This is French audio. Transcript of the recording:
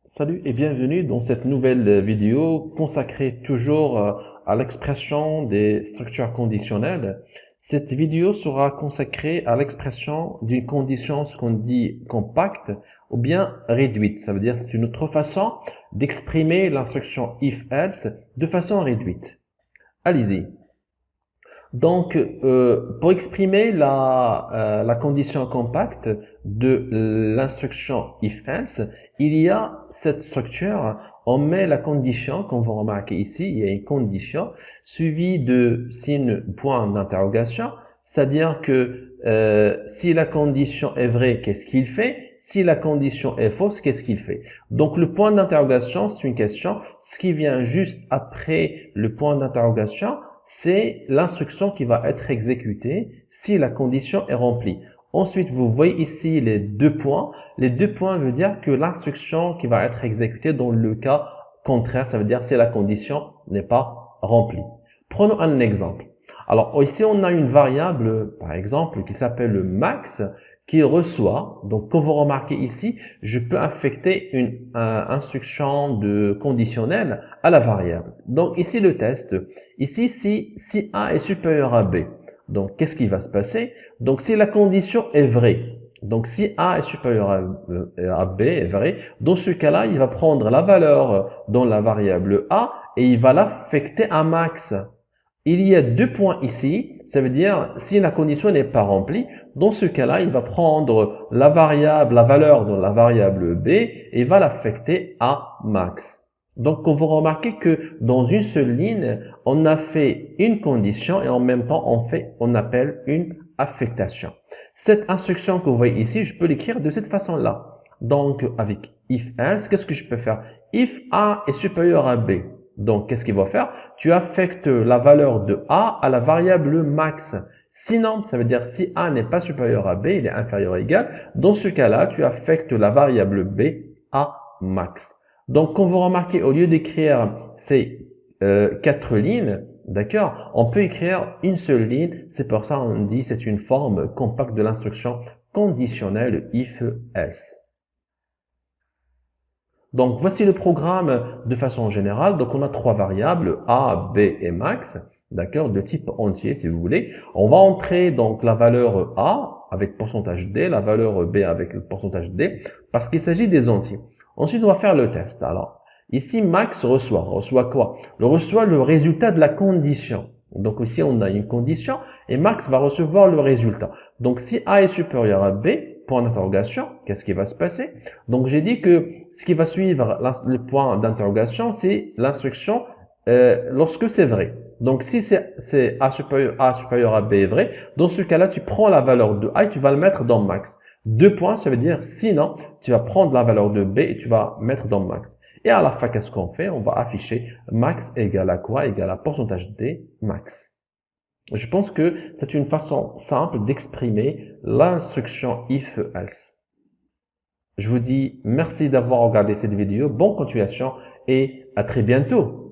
Salut et bienvenue dans cette nouvelle vidéo consacrée toujours à l'expression des structures conditionnelles. Cette vidéo sera consacrée à l'expression d'une condition, ce qu'on dit compacte ou bien réduite. Ça veut dire c'est une autre façon d'exprimer l'instruction if-else de façon réduite. Allez-y. Donc, pour exprimer la condition compacte de l'instruction if-else, il y a cette structure, on met la condition, comme vous remarquez ici, il y a une condition suivie de signe point d'interrogation, c'est-à-dire que si la condition est vraie, qu'est-ce qu'il fait? Si la condition est fausse, qu'est-ce qu'il fait? Donc, le point d'interrogation, c'est une question. Ce qui vient juste après le point d'interrogation, c'est l'instruction qui va être exécutée si la condition est remplie. Ensuite, vous voyez ici les deux points. Les deux points veut dire que l'instruction qui va être exécutée dans le cas contraire, ça veut dire si la condition n'est pas remplie. Prenons un exemple. Alors ici, on a une variable, par exemple, qui s'appelle le max, qui reçoit. Donc, comme vous remarquez ici, je peux affecter une instruction de conditionnelle à la variable. Donc ici, le test. Ici, si A est supérieur à B, donc qu'est-ce qui va se passer? Donc si la condition est vraie, donc si A est supérieur à B est vrai, dans ce cas-là, il va prendre la valeur dans la variable A et il va l'affecter à max. Il y a deux points ici, ça veut dire si la condition n'est pas remplie, dans ce cas-là, il va prendre la valeur dans la variable B et il va l'affecter à max. Donc, vous remarquez que dans une seule ligne, on a fait une condition et en même temps, on appelle une affectation. Cette instruction que vous voyez ici, je peux l'écrire de cette façon-là. Donc, avec if else, qu'est-ce que je peux faire? If A est supérieur à B. Donc, qu'est-ce qu'il va faire? Tu affectes la valeur de A à la variable max. Sinon, ça veut dire si A n'est pas supérieur à B, il est inférieur ou égal. Dans ce cas-là, tu affectes la variable B à max. Donc, quand vous remarquez, au lieu d'écrire ces quatre lignes, d'accord, on peut écrire une seule ligne. C'est pour ça qu'on dit c'est une forme compacte de l'instruction conditionnelle if-else. Donc, voici le programme de façon générale. Donc, on a trois variables, A, B et max, d'accord, de type entier, si vous voulez. On va entrer donc la valeur A avec pourcentage D, la valeur B avec le pourcentage D, parce qu'il s'agit des entiers. Ensuite, on va faire le test. Alors, ici, max reçoit quoi? Il reçoit le résultat de la condition. Donc, ici, on a une condition et max va recevoir le résultat. Donc, si A est supérieur à B, point d'interrogation, qu'est-ce qui va se passer? Donc, j'ai dit que ce qui va suivre le point d'interrogation, c'est l'instruction lorsque c'est vrai. Donc, si c'est A supérieur à B est vrai, dans ce cas-là, tu prends la valeur de A et tu vas le mettre dans max. Deux points, ça veut dire sinon, tu vas prendre la valeur de B et tu vas mettre dans max. Et à la fin, qu'est-ce qu'on fait? On va afficher max égale à quoi? Égale à pourcentage D max. Je pense que c'est une façon simple d'exprimer l'instruction if-else. Je vous dis merci d'avoir regardé cette vidéo, bonne continuation et à très bientôt.